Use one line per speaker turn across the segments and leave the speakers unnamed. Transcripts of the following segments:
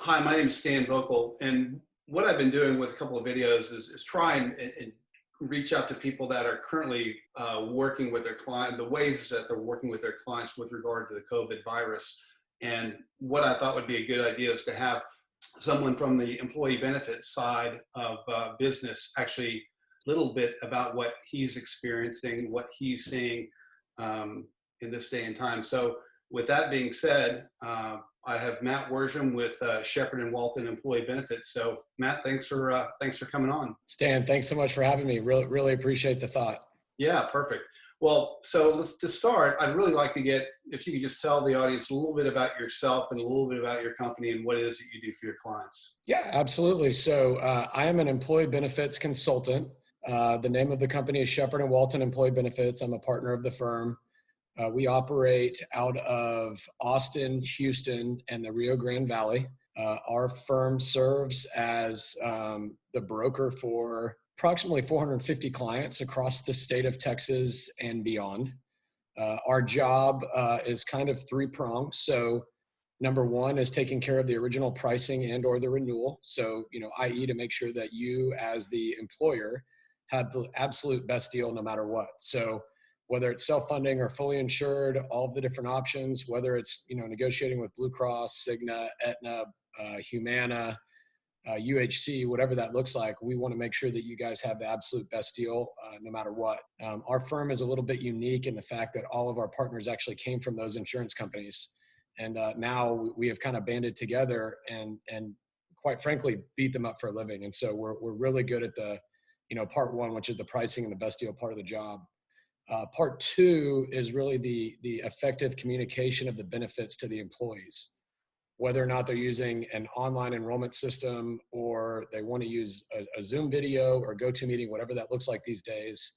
Hi, my name is Stan Voelkel, and what I've been doing with a couple of videos is try and reach out to people that are currently working with their client, the ways that they're working with their clients with regard to the COVID virus. And what I thought would be a good idea is to have someone from the employee benefits side of business actually a little bit about what he's experiencing, what he's seeing in this day and time. So with that being said, I have Matt Worsham with Shepard and Walton Employee Benefits. So Matt, thanks for coming on.
Stan, thanks so much for having me. Really appreciate the thought.
Yeah, perfect. Well, so to start, I'd really like to get, if you could just tell the audience a little bit about yourself and a little bit about your company and what it is that you do for your clients.
Yeah, absolutely. So I am an employee benefits consultant. The name of the company is Shepard and Walton Employee Benefits. I'm a partner of the firm. We operate out of Austin, Houston, and the Rio Grande Valley. Our firm serves as the broker for approximately 450 clients across the state of Texas and beyond. Our job is kind of three-pronged. So number one is taking care of the original pricing and or the renewal. So, i.e. to make sure that you as the employer have the absolute best deal no matter what. So whether it's self-funding or fully insured, all of the different options, whether it's, negotiating with Blue Cross, Cigna, Aetna, Humana, UHC, whatever that looks like, we want to make sure that you guys have the absolute best deal no matter what. Our firm is a little bit unique in the fact that all of our partners actually came from those insurance companies. And now we have kind of banded together and quite frankly, beat them up for a living. And so we're really good at the, part one, which is the pricing and the best deal part of the job. Part two is really the effective communication of the benefits to the employees, whether or not they're using an online enrollment system or they want to use a Zoom video or GoToMeeting, whatever that looks like these days.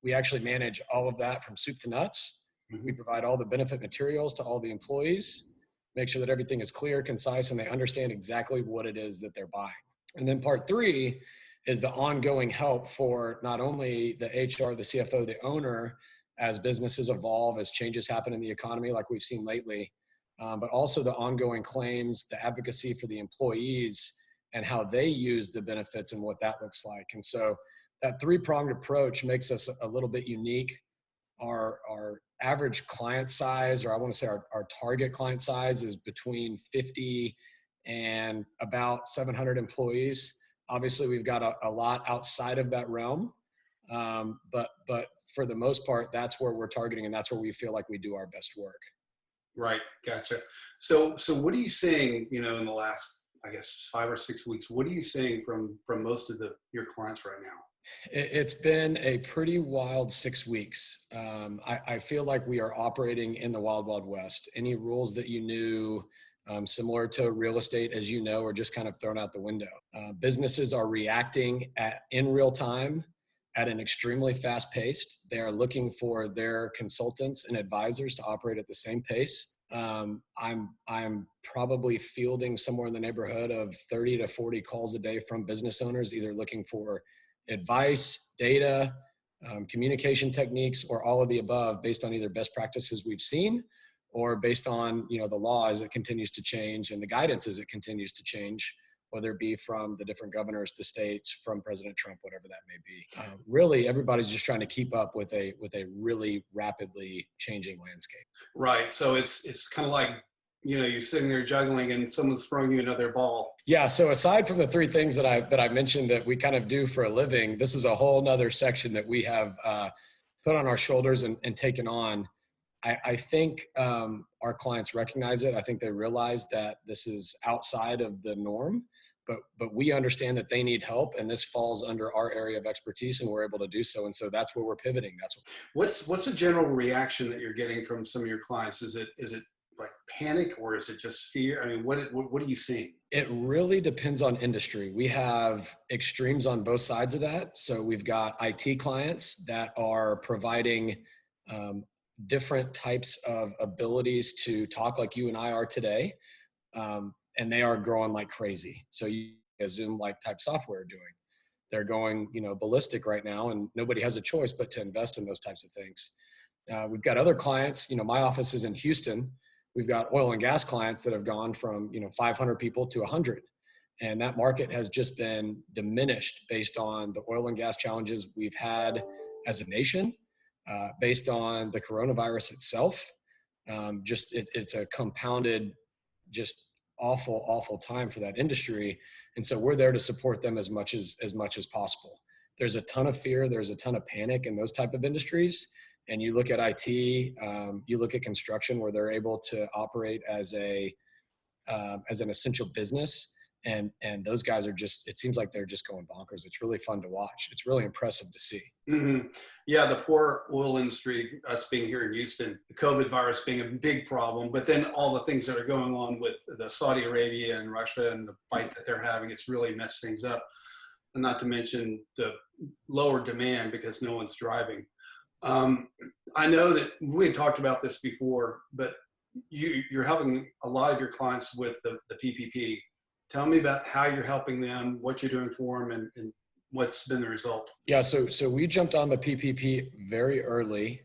We actually manage all of that from soup to nuts. Mm-hmm. We provide all the benefit materials to all the employees, make sure that everything is clear, concise, and they understand exactly what it is that they're buying. And then part three is the ongoing help for not only the HR, the CFO, the owner, as businesses evolve, as changes happen in the economy like we've seen lately, but also the ongoing claims, the advocacy for the employees and how they use the benefits and what that looks like. And so that three-pronged approach makes us a little bit unique. Our average client size, or I want to say our target client size, is between 50 and about 700 employees. Obviously, we've got a lot outside of that realm, but for the most part, that's where we're targeting, and that's where we feel like we do our best work.
Right, gotcha. So what are you seeing, in the last, I guess, 5 or 6 weeks? What are you seeing from most of your clients right now?
It's been a pretty wild 6 weeks. I feel like we are operating in the wild, wild west. Any rules that you knew, similar to real estate, as you know, are just kind of thrown out the window. Businesses are reacting in real time at an extremely fast pace. They are looking for their consultants and advisors to operate at the same pace. I'm probably fielding somewhere in the neighborhood of 30 to 40 calls a day from business owners, either looking for advice, data, communication techniques, or all of the above based on either best practices we've seen or based on, the law as it continues to change and the guidance as it continues to change, whether it be from the different governors, the states, from President Trump, whatever that may be. Really, everybody's just trying to keep up with a really rapidly changing landscape.
Right. So it's kind of like, you're sitting there juggling and someone's throwing you another ball.
Yeah. So aside from the three things that I mentioned that we kind of do for a living, this is a whole nother section that we have put on our shoulders and taken on. I think our clients recognize it. I think they realize that this is outside of the norm, but we understand that they need help, and this falls under our area of expertise, and we're able to do so. And so that's where we're pivoting.
What's the general reaction that you're getting from some of your clients? Is it like panic, or is it just fear? I mean, what are you seeing?
It really depends on industry. We have extremes on both sides of that. So we've got IT clients that are providing different types of abilities to talk like you and I are today. And they are growing like crazy. So you Zoom-like type software doing. They're going, ballistic right now, and nobody has a choice but to invest in those types of things. We've got other clients. My office is in Houston. we've got oil and gas clients that have gone from 500 people to 100. And that market has just been diminished based on the oil and gas challenges we've had as a nation, based on the coronavirus itself. It's a compounded, just awful time for that industry. And so we're there to support them as much as possible. There's a ton of fear. There's a ton of panic in those type of industries. And you look at IT, you look at construction where they're able to operate as an essential business. And those guys are it seems like they're just going bonkers. It's really fun to watch. It's really impressive to see.
Mm-hmm. Yeah, the poor oil industry, us being here in Houston, the COVID virus being a big problem, but then all the things that are going on with the Saudi Arabia and Russia and the fight that they're having, it's really messed things up. And not to mention the lower demand because no one's driving. I know that we had talked about this before, but you're helping a lot of your clients with the PPP. Tell me about how you're helping them, what you're doing for them, and what's been the result.
Yeah, so we jumped on the PPP very early.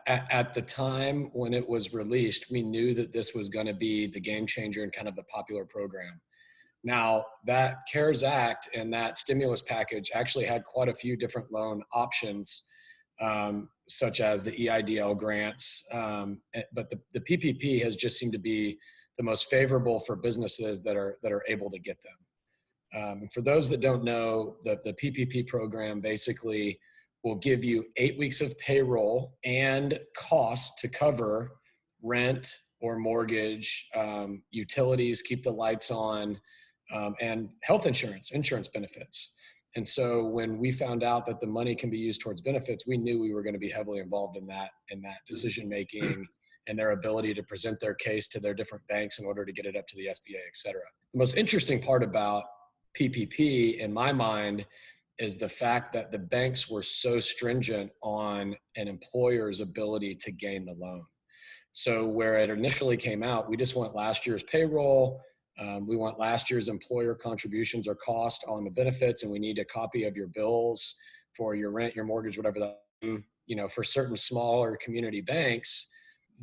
At the time when it was released, we knew that this was going to be the game changer and kind of the popular program. Now, that CARES Act and that stimulus package actually had quite a few different loan options, such as the EIDL grants. But the PPP has just seemed to be the most favorable for businesses that are able to get them. And for those that don't know, the PPP program basically will give you 8 weeks of payroll and cost to cover rent or mortgage, utilities, keep the lights on, and health insurance benefits. And so when we found out that the money can be used towards benefits, we knew we were going to be heavily involved in that decision making and their ability to present their case to their different banks in order to get it up to the SBA, et cetera. The most interesting part about PPP, in my mind, is the fact that the banks were so stringent on an employer's ability to gain the loan. So where it initially came out, we just want last year's payroll, we want last year's employer contributions or cost on the benefits, and we need a copy of your bills for your rent, your mortgage, whatever that, for certain smaller community banks,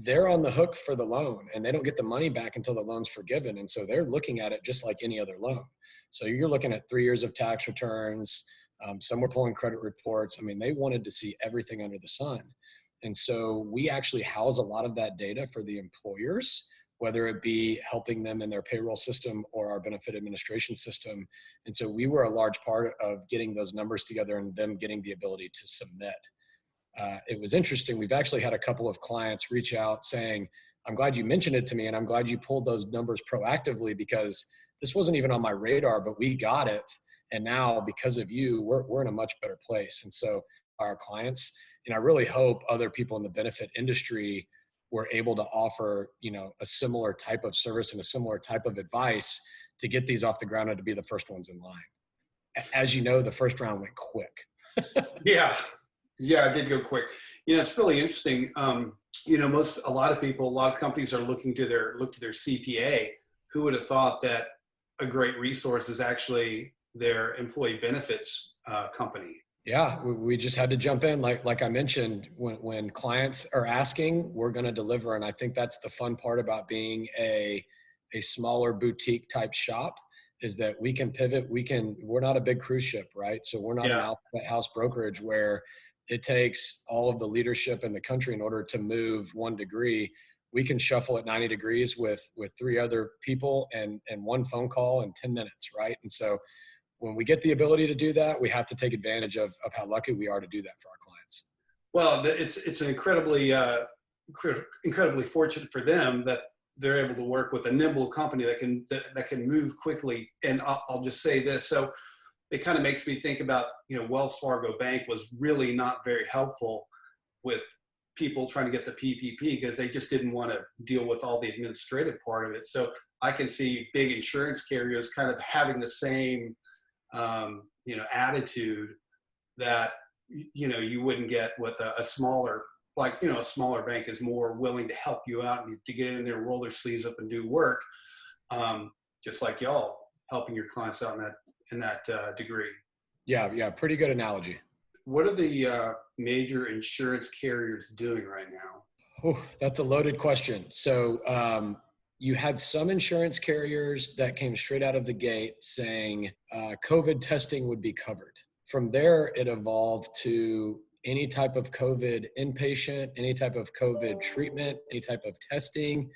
they're on the hook for the loan and they don't get the money back until the loan's forgiven. And so they're looking at it just like any other loan. So you're looking at 3 years of tax returns. Some were pulling credit reports. I mean, they wanted to see everything under the sun. And so we actually house a lot of that data for the employers, whether it be helping them in their payroll system or our benefit administration system. And so we were a large part of getting those numbers together and them getting the ability to submit. It was interesting. We've actually had a couple of clients reach out saying, I'm glad you mentioned it to me and I'm glad you pulled those numbers proactively because this wasn't even on my radar, but we got it. And now because of you, we're in a much better place. And so our clients, and I really hope other people in the benefit industry were able to offer, a similar type of service and a similar type of advice to get these off the ground and to be the first ones in line. As you know, the first round went quick.
Yeah, it did go quick. It's really interesting. A lot of companies are look to their CPA. Who would have thought that a great resource is actually their employee benefits company?
Yeah, we just had to jump in. Like I mentioned, when clients are asking, we're going to deliver. And I think that's the fun part about being a smaller boutique type shop is that we can pivot. We're not a big cruise ship, right? So we're not an alphabet house brokerage where it takes all of the leadership in the country in order to move 1 degree. We can shuffle at 90 degrees with 3 other people and 1 phone call in 10 minutes, right? And so when we get the ability to do that, we have to take advantage of how lucky we are to do that for our clients.
Well, it's an incredibly fortunate for them that they're able to work with a nimble company that can move quickly. And I'll just say this. So it kind of makes me think about, Wells Fargo Bank was really not very helpful with people trying to get the PPP because they just didn't want to deal with all the administrative part of it. So I can see big insurance carriers kind of having the same, attitude that, you wouldn't get with a smaller, a smaller bank is more willing to help you out and to get in there, roll their sleeves up and do work. Just like y'all helping your clients out in that degree.
Yeah. Pretty good analogy.
What are the major insurance carriers doing right now?
Oh, that's a loaded question. So you had some insurance carriers that came straight out of the gate saying COVID testing would be covered. From there, it evolved to any type of COVID inpatient, any type of COVID treatment, any type of testing,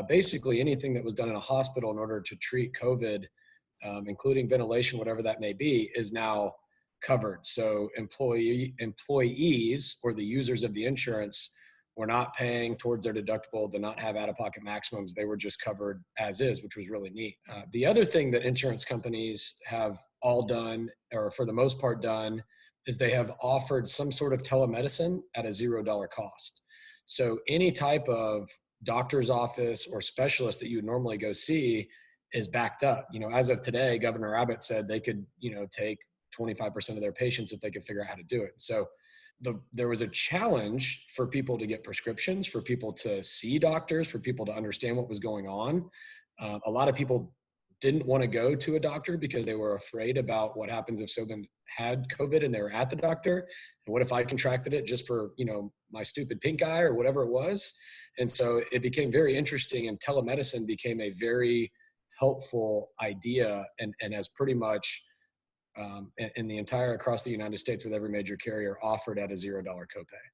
basically anything that was done in a hospital in order to treat COVID, including ventilation, whatever that may be, is now covered. So employees or the users of the insurance were not paying towards their deductible, did not have out-of-pocket maximums. They were just covered as is, which was really neat. The other thing that insurance companies have all done, or for the most part done, is they have offered some sort of telemedicine at a $0 cost. So any type of doctor's office or specialist that you would normally go see is backed up. As of today, Governor Abbott said they could, take 25% of their patients if they could figure out how to do it. So there was a challenge for people to get prescriptions, for people to see doctors, for people to understand what was going on. A lot of people didn't want to go to a doctor because they were afraid about what happens if someone had COVID and they were at the doctor. And what if I contracted it just for, my stupid pink eye or whatever it was? And so it became very interesting, and telemedicine became a very helpful idea and has pretty much in the entire across the United States with every major carrier offered at a $0 copay.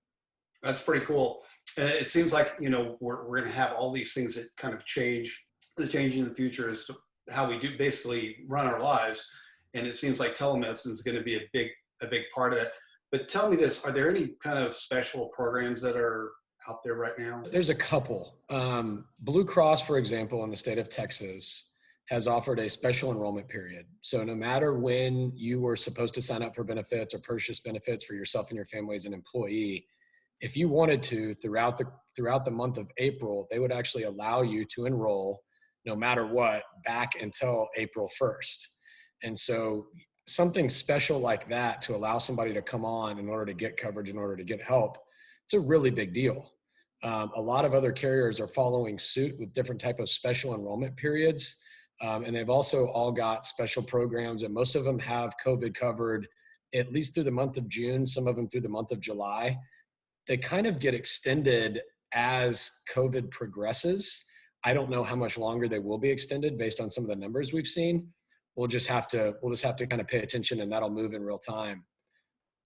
That's pretty cool. And it seems like, we're going to have all these things that kind of change. The change in the future is how we do basically run our lives. And it seems like telemedicine is going to be a big part of that. But tell me this, are there any kind of special programs that are out there right now?
There's a couple. Blue Cross, for example, in the state of Texas, has offered a special enrollment period. So no matter when you were supposed to sign up for benefits or purchase benefits for yourself and your family as an employee, if you wanted to, throughout the month of April, they would actually allow you to enroll no matter what back until April 1st. And so something special like that to allow somebody to come on in order to get coverage, in order to get help, it's a really big deal. A lot of other carriers are following suit with different type of special enrollment periods. And they've also all got special programs, and most of them have COVID covered at least through the month of June, some of them through the month of July. They kind of get extended as COVID progresses. I don't know how much longer they will be extended based on some of the numbers we've seen. We'll just have to kind of pay attention, and that'll move in real time.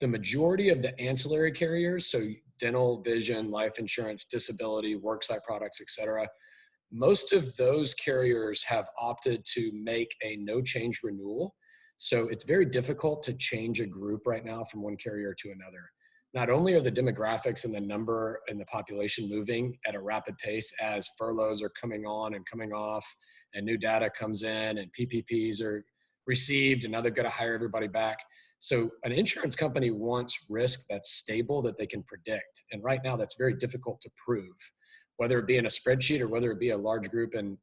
The majority of the ancillary carriers, so dental, vision, life insurance, disability, worksite products, et cetera, most of those carriers have opted to make a no change renewal. So it's very difficult to change a group right now from one carrier to another. Not only are the demographics and the number and the population moving at a rapid pace as furloughs are coming on and coming off and new data comes in and PPPs are received and now they've got to hire everybody back. So an insurance company wants risk that's stable, that they can predict. And right now that's very difficult to prove, whether it be in a spreadsheet or whether it be a large group and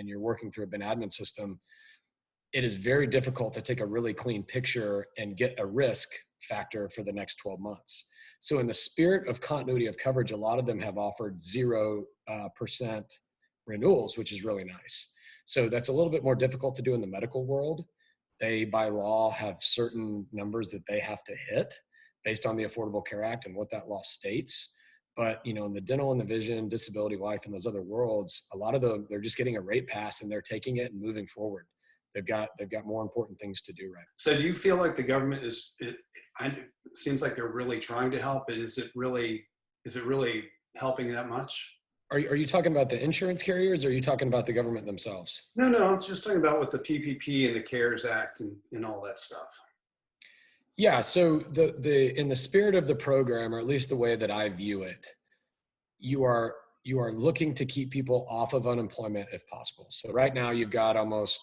you're working through a bin admin system. It is very difficult to take a really clean picture and get a risk factor for the next 12 months. So in the spirit of continuity of coverage, a lot of them have offered 0% renewals, which is really nice. So that's a little bit more difficult to do in the medical world. They, by law, have certain numbers that they have to hit based on the Affordable Care Act and what that law states. But, in the dental and the vision, disability, life, and those other worlds, a lot of them, they're just getting a rate pass and they're taking it and moving forward. They've got more important things to do, right?
So do you feel like the government it seems like they're really trying to help, but is it really helping that much?
Are you talking about the insurance carriers, or are you talking about the government themselves?
No, I'm just talking about with the PPP and the CARES Act and all that stuff.
Yeah, so the in the spirit of the program, or at least the way that I view it, you are looking to keep people off of unemployment if possible. So right now you've got almost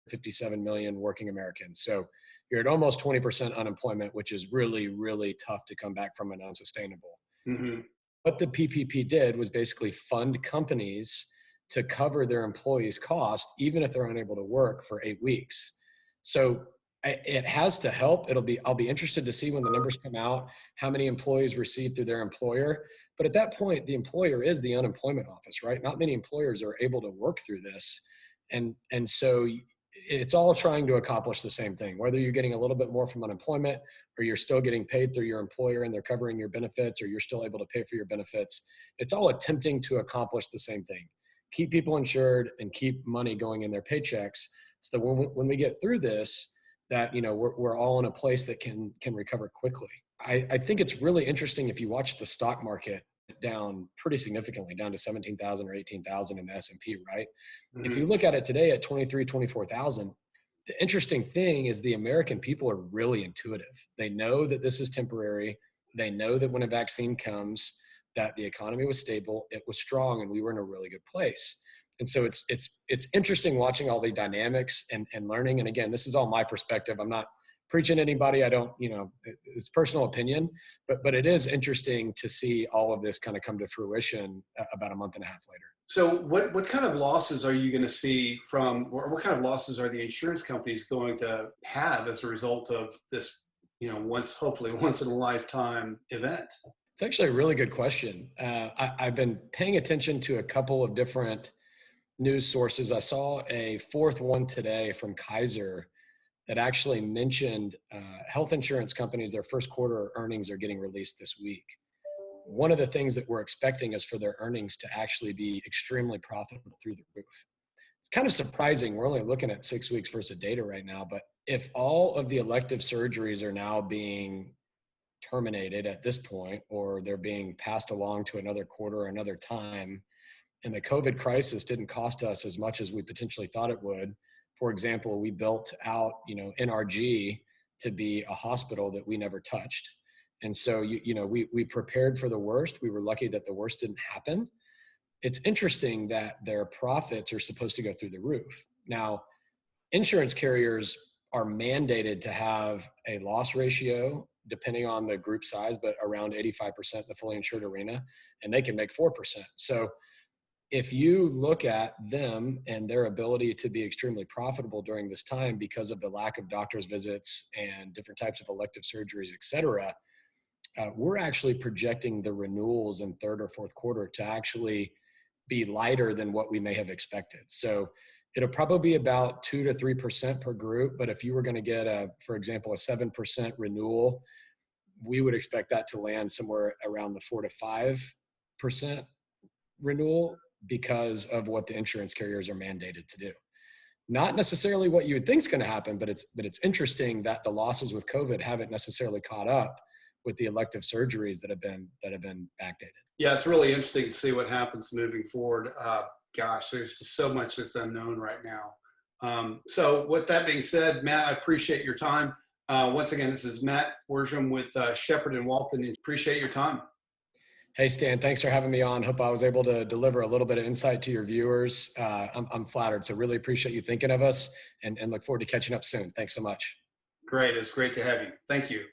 57 million working Americans. So you're at almost 20% unemployment, which is really, really tough to come back from and unsustainable.
Mm-hmm.
What the PPP did was basically fund companies to cover their employees' cost, even if they're unable to work for 8 weeks. So it has to help. I'll be interested to see when the numbers come out, how many employees received through their employer. But at that point, the employer is the unemployment office, right? Not many employers are able to work through this. And so it's all trying to accomplish the same thing, whether you're getting a little bit more from unemployment or you're still getting paid through your employer and they're covering your benefits, or you're still able to pay for your benefits. It's all attempting to accomplish the same thing. Keep people insured and keep money going in their paychecks. So that when we get through this, that, we're all in a place that can recover quickly. I think it's really interesting if you watch the stock market down pretty significantly, down to 17,000 or 18,000 in the S&P, right?
Mm-hmm.
If you look at it today at 23, 24,000, the interesting thing is the American people are really intuitive. They know that this is temporary. They know that when a vaccine comes, that the economy was stable, it was strong, and we were in a really good place. And so it's interesting watching all the dynamics and learning. And again, this is all my perspective. I'm not preaching to anybody. I don't, it's personal opinion, but it is interesting to see all of this kind of come to fruition about a month and a half later.
So what kind of losses are you going to see from, or what kind of losses are the insurance companies going to have as a result of this, hopefully once in a lifetime event?
It's actually a really good question. I've been paying attention to a couple of different news sources. I saw a fourth one today from Kaiser that actually mentioned health insurance companies, their first quarter earnings are getting released this week. One of the things that we're expecting is for their earnings to actually be extremely profitable through the roof. It's kind of surprising. We're only looking at 6 weeks worth of data right now, but if all of the elective surgeries are now being terminated at this point, or they're being passed along to another quarter or another time, and the COVID crisis didn't cost us as much as we potentially thought it would. For example, we built out, NRG to be a hospital that we never touched. And so, we prepared for the worst. We were lucky that the worst didn't happen. It's interesting that their profits are supposed to go through the roof. Now, insurance carriers are mandated to have a loss ratio, depending on the group size, but around 85% in the fully insured arena, and they can make 4%. So if you look at them and their ability to be extremely profitable during this time because of the lack of doctor's visits and different types of elective surgeries, et cetera, we're actually projecting the renewals in third or fourth quarter to actually be lighter than what we may have expected. So it'll probably be about 2 to 3% per group. But if you were going to get for example, a 7% renewal, we would expect that to land somewhere around the 4 to 5% renewal, because of what the insurance carriers are mandated to do. Not necessarily what you would think is going to happen, but it's interesting that the losses with COVID haven't necessarily caught up with the elective surgeries that have been backdated.
Yeah, it's really interesting to see what happens moving forward. There's just so much that's unknown right now. So with that being said, Matt, I appreciate your time. Once again, this is Matt Worsham with Shepard and Walton. Appreciate your time.
Hey, Stan, thanks for having me on. Hope I was able to deliver a little bit of insight to your viewers. I'm flattered. So really appreciate you thinking of us and look forward to catching up soon. Thanks so much.
Great. It's great to have you. Thank you.